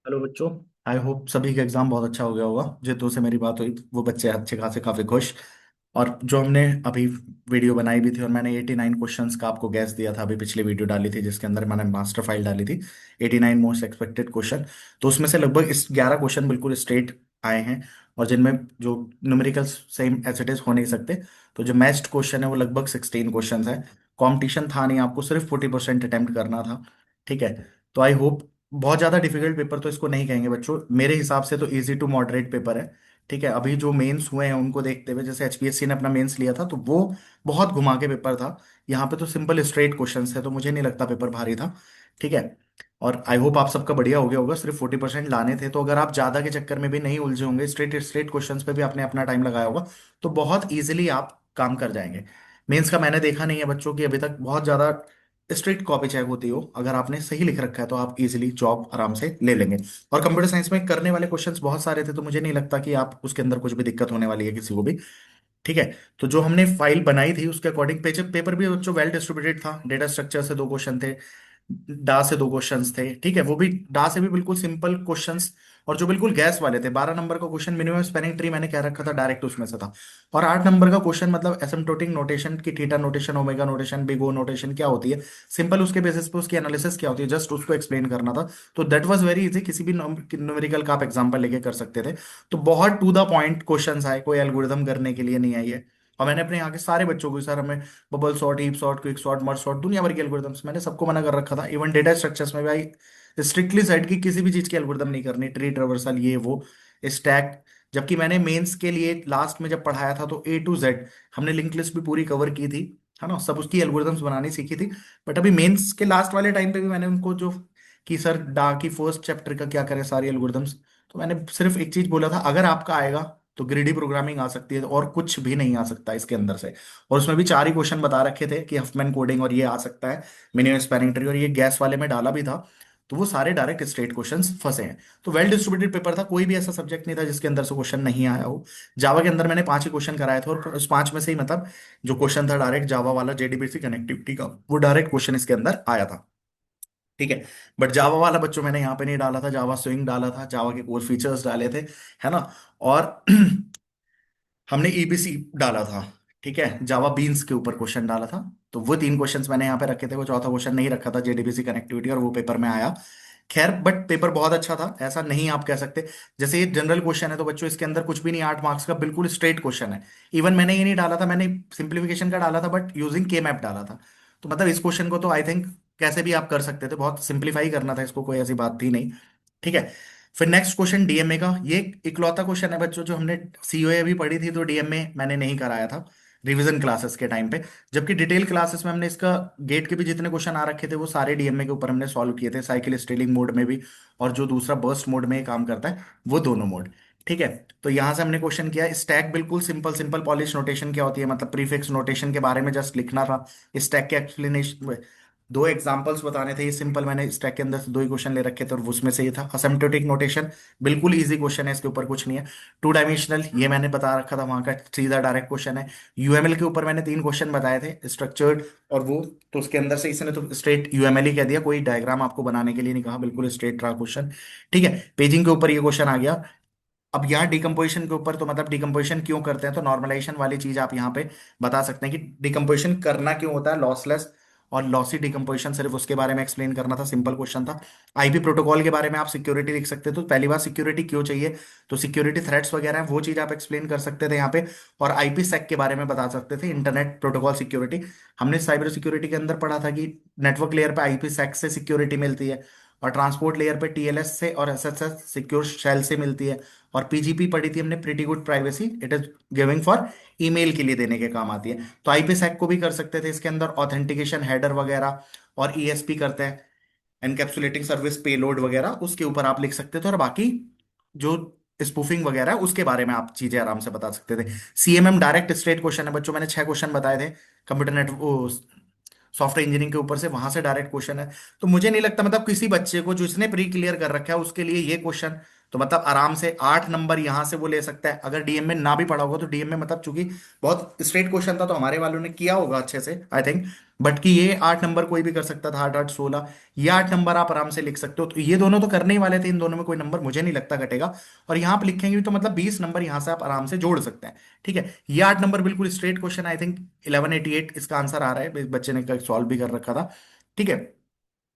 Hello बच्चों। I hope सभी का एग्जाम बहुत अच्छा हो गया होगा। जितनों से मेरी बात हुई वो बच्चे अच्छे खासे काफी खुश। और जो हमने अभी वीडियो बनाई भी थी और मैंने 89 क्वेश्चंस का आपको गैस दिया था, अभी पिछली वीडियो डाली थी जिसके अंदर मैंने मास्टर फाइल डाली थी 89 मोस्ट एक्सपेक्टेड क्वेश्चन। तो उसमें से लगभग इस 11 क्वेश्चन बिल्कुल स्ट्रेट आए हैं, और जिनमें जो numericals same as it is हो नहीं सकते। तो जो मैच्ड क्वेश्चन है वो लगभग 16 क्वेश्चन है। कंपटीशन था नहीं, आपको सिर्फ 40% अटेम्प्ट करना था। ठीक है। तो आई होप, बहुत ज्यादा डिफिकल्ट पेपर तो इसको नहीं कहेंगे बच्चों, मेरे हिसाब से तो इजी टू मॉडरेट पेपर है। ठीक है। अभी जो मेंस हुए हैं उनको देखते हुए, जैसे एचपीएससी ने अपना मेंस लिया था तो वो बहुत घुमा के पेपर था। यहाँ पे तो सिंपल स्ट्रेट क्वेश्चंस है, तो मुझे नहीं लगता पेपर भारी था। ठीक है। और आई होप आप सबका बढ़िया हो गया होगा। सिर्फ 40% लाने थे, तो अगर आप ज्यादा के चक्कर में भी नहीं उलझे होंगे, स्ट्रेट स्ट्रेट क्वेश्चंस पे भी आपने अपना टाइम लगाया होगा, तो बहुत इजीली आप काम कर जाएंगे। मेंस का मैंने देखा नहीं है बच्चों की अभी तक बहुत ज्यादा स्ट्रिक्ट कॉपी चेक होती हो। अगर आपने सही लिख रखा है तो आप इजीली जॉब आराम से ले लेंगे। और कंप्यूटर साइंस में करने वाले क्वेश्चंस बहुत सारे थे, तो मुझे नहीं लगता कि आप उसके अंदर कुछ भी दिक्कत होने वाली है किसी को भी। ठीक है। तो जो हमने फाइल बनाई थी उसके अकॉर्डिंग पेपर भी बच्चों वेल डिस्ट्रीब्यूटेड था। डेटा स्ट्रक्चर से 2 क्वेश्चन थे, डा से 2 क्वेश्चंस थे। ठीक है, वो भी डा से भी बिल्कुल सिंपल क्वेश्चंस। और जो बिल्कुल गैस वाले थे, 12 नंबर का क्वेश्चन मिनिमम स्पैनिंग ट्री मैंने कह रखा था डायरेक्ट उसमें से था। और 8 नंबर का क्वेश्चन मतलब एसिम्प्टोटिक नोटेशन की theta notation, omega notation, big O notation क्या होती है, सिंपल उसके बेसिस पे उसकी एनालिसिस क्या होती है, जस्ट उसको एक्सप्लेन करना था। तो दैट वाज वेरी इजी, किसी भी न्यूमेरिकल का आप एग्जांपल लेके कर सकते थे। तो बहुत टू द पॉइंट क्वेश्चंस आए, कोई एल्गोरिदम करने के लिए नहीं आई है। और मैंने अपने यहाँ के सारे बच्चों को, सर हमें bubble sort, heap sort, quick sort, merge sort, दुनिया भर के एल्गोरिदम्स मैंने सबको मना कर रखा था। इवन डेटा स्ट्रक्चर्स में भी आई स्ट्रिक्टली सेड की किसी भी चीज की एल्गोरिदम नहीं करनी, ट्री ट्रेवर्सल ये वो, स्टैक। जबकि मैंने मेंस के लिए लास्ट में जब पढ़ाया था तो A to Z हमने लिंक लिस्ट भी पूरी कवर की थी, है ना, सब उसकी एल्गोरिदम्स बनानी सीखी थी। बट अभी मेंस के लास्ट वाले टाइम पे भी मैंने उनको जो कि सर डा की फर्स्ट चैप्टर का क्या करें सारी एल्गोरिदम्स, तो मैंने सिर्फ एक चीज बोला था, अगर आपका आएगा तो ग्रिडी प्रोग्रामिंग आ सकती है और कुछ भी नहीं आ सकता इसके अंदर से। और उसमें भी 4 ही क्वेश्चन बता रखे थे कि हफमैन कोडिंग और ये आ सकता है, मिनिमम स्पैनिंग ट्री, और ये गैस वाले में डाला भी था। तो वो सारे डायरेक्ट स्ट्रेट क्वेश्चंस फंसे हैं। तो वेल डिस्ट्रीब्यूटेड पेपर था, कोई भी ऐसा सब्जेक्ट नहीं था जिसके अंदर से क्वेश्चन नहीं आया हो। जावा के अंदर मैंने 5 ही क्वेश्चन कराए थे, और उस 5 में से ही मतलब जो क्वेश्चन था डायरेक्ट जावा वाला जेडीबीसी कनेक्टिविटी का, वो डायरेक्ट क्वेश्चन इसके अंदर आया था। ठीक है। बट जावा वाला बच्चों मैंने यहाँ पे नहीं डाला था, जावा स्विंग डाला था, जावा के कोर फीचर्स डाले थे, है ना। और हमने ईबीसी डाला था। ठीक है, जावा बीन्स के ऊपर क्वेश्चन डाला था। तो वो 3 क्वेश्चंस मैंने यहाँ पे रखे थे, वो चौथा क्वेश्चन नहीं रखा था जेडीबीसी कनेक्टिविटी, और वो पेपर में आया। खैर, बट पेपर बहुत अच्छा था, ऐसा नहीं आप कह सकते। जैसे ये जनरल क्वेश्चन है तो बच्चों इसके अंदर कुछ भी नहीं, 8 मार्क्स का बिल्कुल स्ट्रेट क्वेश्चन है। इवन मैंने ये नहीं डाला था, मैंने सिंप्लीफिकेशन का डाला था बट यूजिंग के मैप डाला था। तो मतलब इस क्वेश्चन को तो आई थिंक कैसे भी आप कर सकते थे, बहुत सिंप्लीफाई करना था इसको, कोई ऐसी बात थी नहीं। ठीक है। फिर नेक्स्ट क्वेश्चन डीएमए का, ये इकलौता क्वेश्चन है बच्चों जो हमने सीओए अभी पढ़ी थी, तो डीएमए मैंने नहीं कराया था रिवीजन क्लासेस के टाइम पे। जबकि डिटेल क्लासेस में हमने इसका गेट के भी जितने क्वेश्चन आ रखे थे वो सारे डीएमए के ऊपर हमने सॉल्व किए थे, साइकिल स्टेलिंग मोड में भी, और जो दूसरा बर्स्ट मोड में ये काम करता है वो दोनों मोड। ठीक है। तो यहां से हमने क्वेश्चन किया स्टैक, बिल्कुल सिंपल सिंपल पॉलिश नोटेशन क्या होती है, मतलब प्रीफिक्स नोटेशन के बारे में जस्ट लिखना था। स्टैक के एक्सप्लेनेशन, 2 एग्जांपल्स बताने थे, ये सिंपल, मैंने स्टैक के अंदर से 2 ही क्वेश्चन ले रखे थे और उसमें से ये था। असिम्प्टोटिक नोटेशन बिल्कुल इजी क्वेश्चन है, इसके ऊपर कुछ नहीं है। 2 डायमेंशनल ये मैंने बता रखा था, वहां का सीधा डायरेक्ट क्वेश्चन है। यूएमएल के ऊपर मैंने 3 क्वेश्चन बताए थे स्ट्रक्चर्ड, और वो तो उसके अंदर से इसने तो स्ट्रेट यूएमएल ही कह दिया, कोई डायग्राम आपको बनाने के लिए नहीं कहा, बिल्कुल स्ट्रेट रहा क्वेश्चन। ठीक है। पेजिंग के ऊपर ये क्वेश्चन आ गया। अब यहाँ डिकम्पोजिशन के ऊपर, तो मतलब डिकम्पोजिशन क्यों करते हैं, तो नॉर्मलाइजेशन वाली चीज आप यहाँ पे बता सकते हैं कि डिकम्पोजिशन करना क्यों होता है, लॉसलेस और लॉसी डिकम्पोजिशन, सिर्फ उसके बारे में एक्सप्लेन करना था, सिंपल क्वेश्चन था। आईपी प्रोटोकॉल के बारे में आप सिक्योरिटी लिख सकते थे, तो पहली बार सिक्योरिटी क्यों चाहिए, तो सिक्योरिटी थ्रेट्स वगैरह हैं वो चीज आप एक्सप्लेन कर सकते थे यहाँ पे। और आईपी सेक के बारे में बता सकते थे, इंटरनेट प्रोटोकॉल सिक्योरिटी। हमने साइबर सिक्योरिटी के अंदर पढ़ा था कि नेटवर्क लेयर पे आईपी सेक से सिक्योरिटी मिलती है, और ट्रांसपोर्ट लेयर पे टीएलएस से और एसएसएस सिक्योर शेल से मिलती है। और पीजीपी पढ़ी थी हमने, pretty good privacy, it is giving for email के लिए देने के काम आती है। तो आईपी सेक को भी कर सकते थे इसके अंदर, ऑथेंटिकेशन हेडर वगैरह, और ईएसपी करते हैं, एनकैप्सुलेटिंग सर्विस पेलोड वगैरह, उसके ऊपर आप लिख सकते थे। और बाकी जो स्पूफिंग वगैरह है, उसके बारे में आप चीजें आराम से बता सकते थे। सीएमएम डायरेक्ट स्ट्रेट क्वेश्चन है बच्चों, मैंने 6 क्वेश्चन बताए थे। कंप्यूटर नेट सॉफ्टवेयर इंजीनियरिंग के ऊपर से, वहां से डायरेक्ट क्वेश्चन है। तो मुझे नहीं लगता मतलब किसी बच्चे को जो इसने प्री क्लियर कर रखा है उसके लिए ये क्वेश्चन तो मतलब आराम से 8 नंबर यहां से वो ले सकता है। अगर डीएम में ना भी पढ़ा होगा तो डीएम में मतलब चूंकि बहुत स्ट्रेट क्वेश्चन था तो हमारे वालों ने किया होगा अच्छे से आई थिंक। बट कि ये 8 नंबर कोई भी कर सकता था, 8 8 16, ये 8 नंबर आप आराम से लिख सकते हो। तो ये दोनों तो करने ही वाले थे, इन दोनों में कोई नंबर मुझे नहीं लगता घटेगा। और यहाँ आप लिखेंगे भी तो मतलब 20 नंबर यहाँ से आप आराम से जोड़ सकते हैं। ठीक है, ये 8 नंबर बिल्कुल स्ट्रेट क्वेश्चन आई थिंक 1188 इसका आंसर आ रहा है, इस बच्चे ने सॉल्व भी कर रखा था। ठीक है,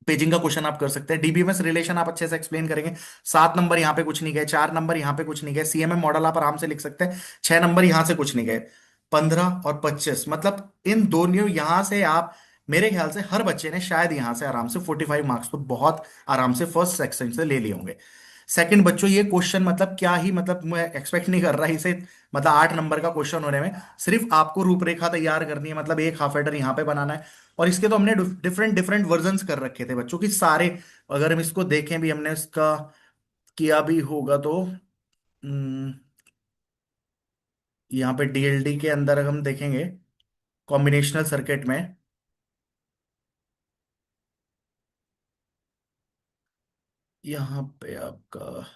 पेजिंग का क्वेश्चन आप कर सकते हैं, डीबीएमएस रिलेशन आप अच्छे से एक्सप्लेन करेंगे। 7 नंबर यहाँ पे कुछ नहीं गए, 4 नंबर यहाँ पे कुछ नहीं गए, सीएमएम मॉडल आप आराम से लिख सकते हैं, 6 नंबर यहाँ से कुछ नहीं गए। 15 और 25 मतलब इन दोनों यहाँ से आप, मेरे ख्याल से हर बच्चे ने शायद यहाँ से आराम से 45 मार्क्स तो बहुत आराम से फर्स्ट सेक्शन से ले लिए होंगे। सेकंड बच्चों, ये क्वेश्चन मतलब क्या ही, मतलब मैं एक्सपेक्ट नहीं कर रहा इसे, मतलब 8 नंबर का क्वेश्चन होने में। सिर्फ आपको रूपरेखा तैयार करनी है, मतलब एक हाफ एडर यहाँ पे बनाना है। और इसके तो हमने डिफरेंट डिफरेंट वर्जन्स कर रखे थे बच्चों की सारे। अगर हम इसको देखें भी, हमने इसका किया भी होगा तो यहाँ पे डीएलडी के अंदर अगर हम देखेंगे कॉम्बिनेशनल सर्किट में, यहाँ पे आपका,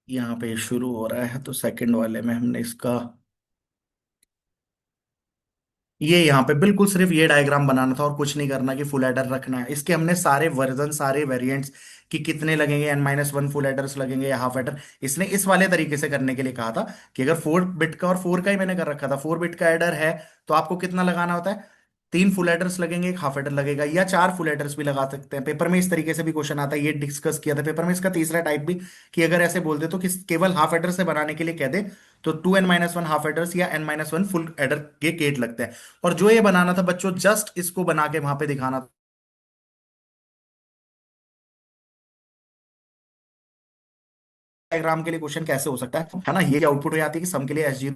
यहाँ पे शुरू हो रहा है तो सेकंड वाले में हमने इसका, ये यहाँ पे बिल्कुल सिर्फ ये डायग्राम बनाना था और कुछ नहीं करना कि फुल एडर रखना है। इसके हमने सारे वर्जन, सारे वेरिएंट्स कि कितने लगेंगे, N-1 फुल एडर्स लगेंगे या हाफ एडर, इसने इस वाले तरीके से करने के लिए कहा था कि अगर 4 बिट का, और 4 का ही मैंने कर रखा था, 4 बिट का एडर है तो आपको कितना लगाना होता है, 3 फुल एडर्स लगेंगे, एक हाफ एडर लगेगा, या 4 फुल एडर्स भी लगा सकते हैं। पेपर में इस तरीके से भी क्वेश्चन आता है, ये डिस्कस किया था पेपर में। इसका तीसरा टाइप भी कि अगर ऐसे बोल दे तो कि केवल हाफ एडर से बनाने के लिए कह दे तो 2N-1 हाफ एडर्स या N-1 फुल एडर के गेट लगते हैं। और जो ये बनाना था बच्चों, जस्ट इसको बना के वहां पे दिखाना, डायग्राम के लिए क्वेश्चन कैसे हो सकता है ना, ये आउटपुट हो जाती है कि सम के लिए S0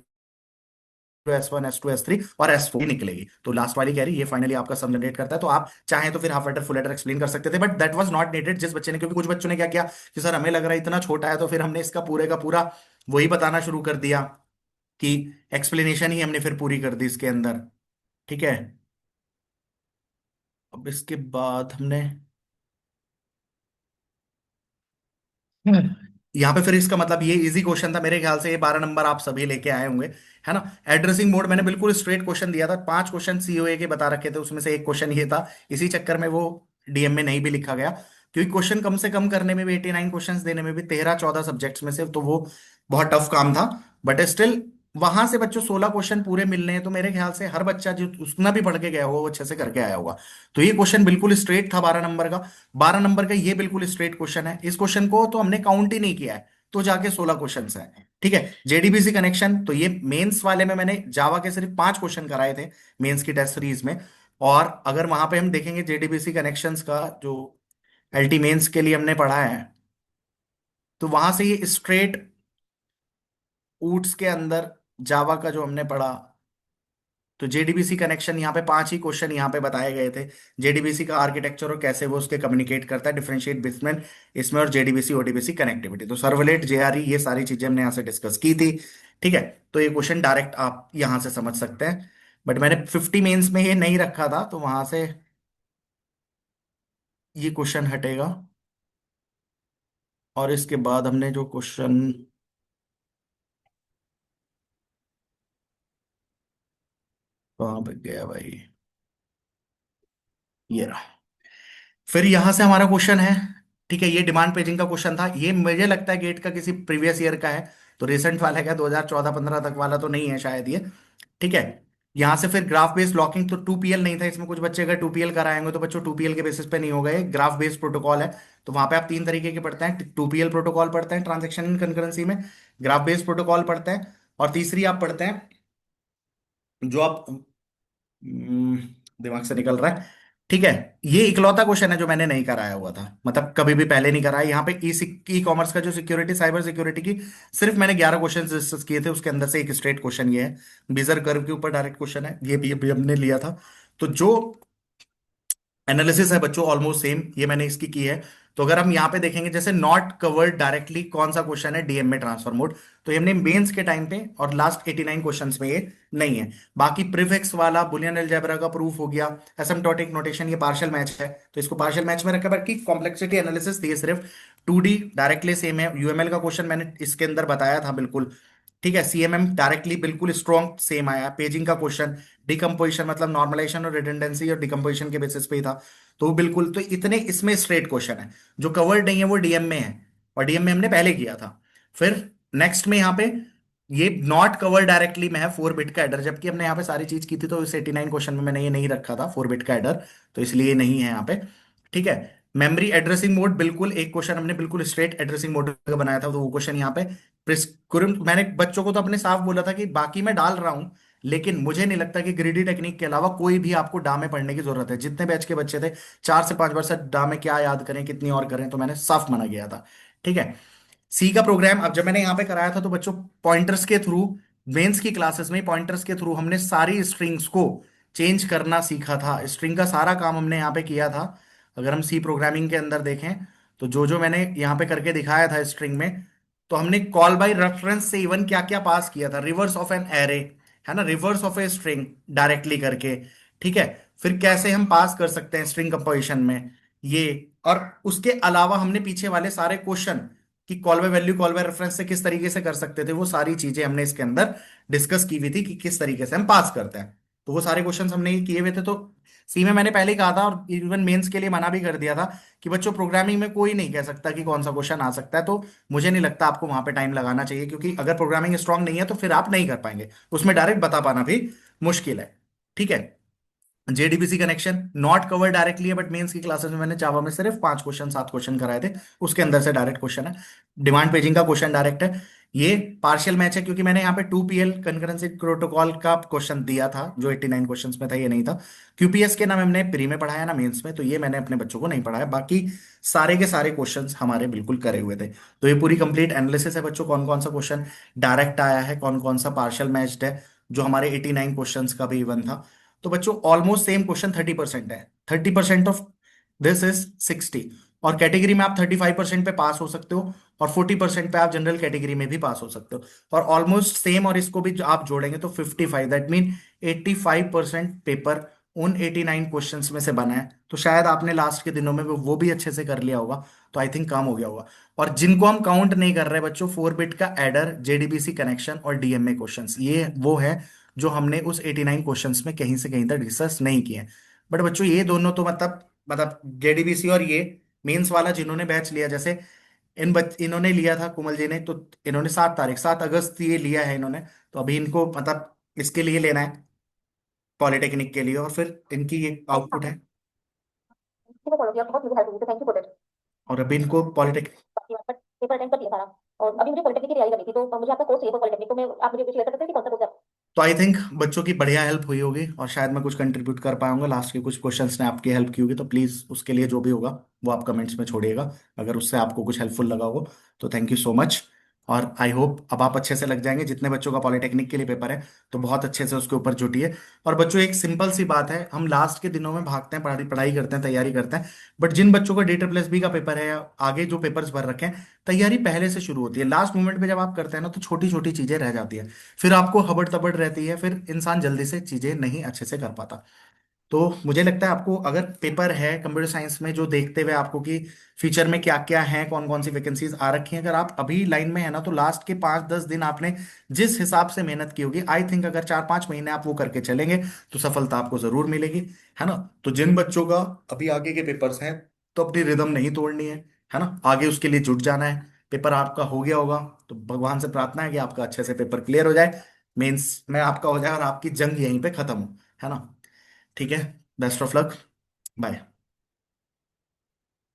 S1 S2 S3 और S4 निकलेगी। तो लास्ट वाली कह रही ये फाइनली आपका सम जनरेट करता है। तो आप चाहें तो फिर half adder full adder explain कर सकते थे, but that was not needed जिस बच्चे ने, क्योंकि कुछ बच्चों ने क्या किया कि सर हमें लग रहा है इतना छोटा है, तो फिर हमने इसका पूरे का पूरा वही बताना शुरू कर दिया कि एक्सप्लेनेशन ही हमने फिर पूरी कर दी इसके अंदर। ठीक है, अब इसके बाद हमने यहाँ पे फिर इसका मतलब ये इजी क्वेश्चन था मेरे ख्याल से, ये 12 नंबर आप सभी लेके आए होंगे, है ना। एड्रेसिंग मोड मैंने बिल्कुल स्ट्रेट क्वेश्चन दिया था, 5 क्वेश्चन सीओए के बता रखे थे, उसमें से एक क्वेश्चन ये था। इसी चक्कर में वो डीएम में नहीं भी लिखा गया, क्योंकि क्वेश्चन कम से कम करने में भी, 89 क्वेश्चन देने में भी 13 14 सब्जेक्ट्स में से, तो वो बहुत टफ काम था। बट स्टिल वहां से बच्चों 16 क्वेश्चन पूरे मिलने हैं, तो मेरे ख्याल से हर बच्चा जो उतना भी पढ़ के गया होगा वो अच्छे से करके आया होगा। तो ये क्वेश्चन बिल्कुल स्ट्रेट था 12 नंबर का। 12 नंबर का ये बिल्कुल स्ट्रेट क्वेश्चन है, इस क्वेश्चन को तो हमने काउंट ही नहीं किया है, तो जाके 16 क्वेश्चन है। ठीक है, जेडीबीसी कनेक्शन, तो ये मेंस वाले में मैंने जावा के सिर्फ 5 क्वेश्चन कराए थे मेंस की टेस्ट सीरीज में। और अगर वहां पे हम देखेंगे जेडीबीसी कनेक्शंस का जो एलटी मेंस के लिए हमने पढ़ा है, तो वहां से ये स्ट्रेट ऊट्स के अंदर जावा का जो हमने पढ़ा, तो जेडीबीसी कनेक्शन यहाँ पे 5 ही क्वेश्चन यहाँ पे बताए गए थे। जेडीबीसी का आर्किटेक्चर और कैसे वो उसके कम्युनिकेट करता है, डिफरेंशिएट बिटवीन इसमें और जेडीबीसी ओडीबीसी कनेक्टिविटी, तो सर्वलेट जेआरई ये सारी चीजें हमने यहाँ से डिस्कस की थी। ठीक है, तो ये क्वेश्चन डायरेक्ट आप यहाँ से समझ सकते हैं। बट मैंने 50 मेंस में ये नहीं रखा था, तो वहां से ये क्वेश्चन हटेगा। और इसके बाद हमने जो क्वेश्चन, कहाँ पे गया भाई, ये रहा। फिर यहां से हमारा क्वेश्चन है, ठीक है, ये डिमांड पेजिंग का क्वेश्चन था, ये मुझे लगता है गेट का किसी प्रीवियस ईयर का है, तो रिसेंट वाला है क्या, 2014-15 तक वाला तो नहीं है शायद ये। ठीक है, यहां से फिर ग्राफ बेस्ड लॉकिंग, तो 2PL नहीं था इसमें, कुछ बच्चे अगर 2PL कराएंगे तो बच्चों 2PL के बेसिस पे नहीं होगा, ये ग्राफ बेस्ड प्रोटोकॉल है। तो वहां पे आप 3 तरीके के पढ़ते हैं, 2PL प्रोटोकॉल पढ़ते हैं ट्रांजेक्शन इन कंकरेंसी में, ग्राफ बेस्ड प्रोटोकॉल पढ़ते हैं, और तीसरी आप पढ़ते हैं जो आप, हम्म, दिमाग से निकल रहा है। ठीक है, ये इकलौता क्वेश्चन है जो मैंने नहीं कराया हुआ था, मतलब कभी भी पहले नहीं कराया। यहाँ पे ई कॉमर्स का जो सिक्योरिटी, साइबर सिक्योरिटी की सिर्फ मैंने 11 क्वेश्चन डिस्कस किए थे, उसके अंदर से एक स्ट्रेट क्वेश्चन ये है, बीजर कर्व के ऊपर डायरेक्ट क्वेश्चन है, ये भी हमने लिया था। तो जो एनालिसिस है बच्चों ऑलमोस्ट सेम, ये मैंने इसकी की है। तो अगर हम यहाँ पे देखेंगे, जैसे नॉट कवर्ड डायरेक्टली कौन सा क्वेश्चन है डीएम में ट्रांसफर मोड, तो ये हमने मेंस के टाइम पे और लास्ट 89 क्वेश्चंस में ये नहीं है। बाकी प्रीफिक्स वाला बुलियन अलजेब्रा का प्रूफ हो गया, एसिम्प्टोटिक नोटेशन, ये पार्शियल मैच है तो इसको पार्शियल मैच में रखा, बाकी कॉम्प्लेक्सिटी एनालिसिस थी ये सिर्फ 2D डायरेक्टली सेम है। यूएमएल का क्वेश्चन मैंने इसके अंदर बताया था बिल्कुल, ठीक है। सीएमएम डायरेक्टली बिल्कुल स्ट्रॉन्ग सेम आया। पेजिंग का क्वेश्चन डिकम्पोजिशन मतलब नॉर्मलाइजेशन और रिडंडेंसी और डिकम्पोजिशन के बेसिस पे ही था, तो वो बिल्कुल, तो इतने इसमें स्ट्रेट क्वेश्चन है। जो कवर्ड नहीं है वो डीएम में है, और डीएम में हमने पहले किया था। फिर नेक्स्ट में यहाँ पे ये नॉट कवर्ड डायरेक्टली में है 4 बिट का एडर, जबकि हमने यहाँ पे सारी चीज की थी, तो इस 89 क्वेश्चन में मैंने ये नहीं रखा था 4 बिट का एडर, तो इसलिए ये नहीं है यहाँ पे, ठीक है। मेमोरी एड्रेसिंग मोड बिल्कुल एक क्वेश्चन हमने बिल्कुल स्ट्रेट एड्रेसिंग मोड का बनाया था, तो वो क्वेश्चन यहाँ पे मैंने बच्चों को तो अपने साफ बोला था कि बाकी मैं डाल रहा हूं, लेकिन मुझे नहीं लगता कि ग्रीडी टेक्निक के अलावा कोई भी आपको डा में पढ़ने की जरूरत है। जितने बैच के बच्चे थे 4 से 5 बार से डा में क्या याद करें, कितनी और करें, तो मैंने साफ मना किया था, ठीक है। सी का प्रोग्राम अब जब मैंने यहाँ पे कराया था, तो बच्चों पॉइंटर्स के थ्रू, मेंस की क्लासेस में पॉइंटर्स के थ्रू हमने सारी स्ट्रिंग्स को चेंज करना सीखा था। स्ट्रिंग का सारा काम हमने यहाँ पे किया था। अगर हम सी प्रोग्रामिंग के अंदर देखें, तो जो जो मैंने यहाँ पे करके दिखाया था स्ट्रिंग में, तो हमने कॉल बाय रेफरेंस से इवन क्या क्या पास किया था, रिवर्स ऑफ एन एरे, है ना, reverse of a string directly करके, ठीक है। फिर कैसे हम पास कर सकते हैं स्ट्रिंग कंपोजिशन में ये, और उसके अलावा हमने पीछे वाले सारे क्वेश्चन कि call by value call by reference से किस तरीके से कर सकते थे, वो सारी चीजें हमने इसके अंदर डिस्कस की हुई थी कि किस तरीके से हम पास करते हैं। तो वो सारे क्वेश्चंस हमने ये किए हुए थे। तो सी में मैंने पहले ही कहा था, और इवन मेंस के लिए मना भी कर दिया था कि बच्चों प्रोग्रामिंग में कोई नहीं कह सकता कि कौन सा क्वेश्चन आ सकता है, तो मुझे नहीं लगता आपको वहां पे टाइम लगाना चाहिए, क्योंकि अगर प्रोग्रामिंग स्ट्रांग नहीं है तो फिर आप नहीं कर पाएंगे, उसमें डायरेक्ट बता पाना भी मुश्किल है, ठीक है। JDBC connection not cover directly है, बट मेंस की क्लासेस में मैंने जावा में सिर्फ 5 क्वेश्चन 7 क्वेश्चन कराए थे, उसके अंदर से डायरेक्ट क्वेश्चन है। डिमांड पेजिंग का क्वेश्चन डायरेक्ट है। ये पार्शियल मैच है, क्योंकि मैंने यहाँ पे 2PL कंकरेंसी प्रोटोकॉल का क्वेश्चन दिया था जो 89 क्वेश्चंस में था, ये नहीं था। क्यूपीएस के नाम हमने प्री में पढ़ाया ना मेंस में, तो ये मैंने अपने बच्चों को नहीं पढ़ाया। बाकी सारे के सारे क्वेश्चंस हमारे बिल्कुल करे हुए थे। तो ये पूरी कंप्लीट एनालिसिस है बच्चों, कौन कौन सा क्वेश्चन डायरेक्ट आया है, कौन कौन सा पार्शियल मैच्ड है, जो हमारे 89 क्वेश्चंस का भी इवन था। तो बच्चों ऑलमोस्ट सेम क्वेश्चन 30% है, 30% ऑफ दिस इज 60। और कैटेगरी में आप 35% पे पास हो सकते हो, और 40% पे आप जनरल कैटेगरी में भी पास हो सकते हो। और ऑलमोस्ट सेम, और इसको भी जो आप जोड़ेंगे तो 55, दैट मीन 85% पेपर उन 89 क्वेश्चंस में से बना है। तो शायद आपने लास्ट के दिनों में वो भी अच्छे से कर लिया होगा, तो आई थिंक काम हो गया होगा। और जिनको हम काउंट नहीं कर रहे बच्चों, 4 बिट का एडर, जेडीबीसी कनेक्शन और डीएमए क्वेश्चंस, ये वो है जो हमने उस 89 क्वेश्चंस में कहीं से कहीं तक डिस्कस नहीं किए। बट बच्चों ये दोनों तो मतलब जेडीबीसी और ये मेंस वाला जिन्होंने बैच लिया, जैसे इन्होंने लिया था कुमल जी ने, तो इन्होंने 7 तारीख 7 अगस्त ये लिया है इन्होंने। तो अभी इनको मतलब इसके लिए लेना है, पॉलिटेक्निक के लिए, और फिर इनकी ये आउटपुट है। ठीक है, चलो यार, बहुत मुझे हेल्प हुई, तो थैंक यू फॉर दैट। और अभी इनको पॉलिटेक्निक, बाकी बट पेपर अटेंड कर लिया सारा। और अभी मुझे पॉलिटेक्निक की तैयारी करनी थी, तो मुझे आपका कोर्स चाहिए पॉलिटेक्निक, तो मैं आप मुझे कुछ ले सकते हैं कि कौन सा कोर्स है? तो आई थिंक बच्चों की बढ़िया हेल्प हुई होगी, और शायद मैं कुछ कंट्रीब्यूट कर पाऊंगा, लास्ट के कुछ क्वेश्चंस ने आपकी हेल्प की होगी, तो प्लीज़ उसके लिए जो भी होगा वो आप कमेंट्स में छोड़िएगा, अगर उससे आपको कुछ हेल्पफुल लगा हो। तो थैंक यू सो मच। और आई होप अब आप अच्छे से लग जाएंगे, जितने बच्चों का पॉलिटेक्निक के लिए पेपर है तो बहुत अच्छे से उसके ऊपर जुटिए। और बच्चों एक सिंपल सी बात है, हम लास्ट के दिनों में भागते हैं, पढ़ाई पढ़ाई करते हैं, तैयारी करते हैं, बट जिन बच्चों का DSSB का पेपर है या आगे जो पेपर्स भर रखे हैं, तैयारी पहले से शुरू होती है। लास्ट मोमेंट पे जब आप करते हैं ना, तो छोटी छोटी चीजें रह जाती है, फिर आपको हबड़ तबड़ रहती है, फिर इंसान जल्दी से चीजें नहीं अच्छे से कर पाता। तो मुझे लगता है आपको अगर पेपर है कंप्यूटर साइंस में, जो देखते हुए आपको कि फ्यूचर में क्या क्या है, कौन कौन सी वैकेंसीज आ रखी हैं, अगर आप अभी लाइन में है ना, तो लास्ट के 5-10 दिन आपने जिस हिसाब से मेहनत की होगी, आई थिंक अगर 4-5 महीने आप वो करके चलेंगे, तो सफलता आपको जरूर मिलेगी, है ना। तो जिन बच्चों का अभी आगे के पेपर्स हैं, तो अपनी रिदम नहीं तोड़नी है ना, आगे उसके लिए जुट जाना है। पेपर आपका हो गया होगा, तो भगवान से प्रार्थना है कि आपका अच्छे से पेपर क्लियर हो जाए, मेंस में आपका हो जाए, और आपकी जंग यहीं पे खत्म हो, है ना। ठीक है, बेस्ट ऑफ लक, बाय।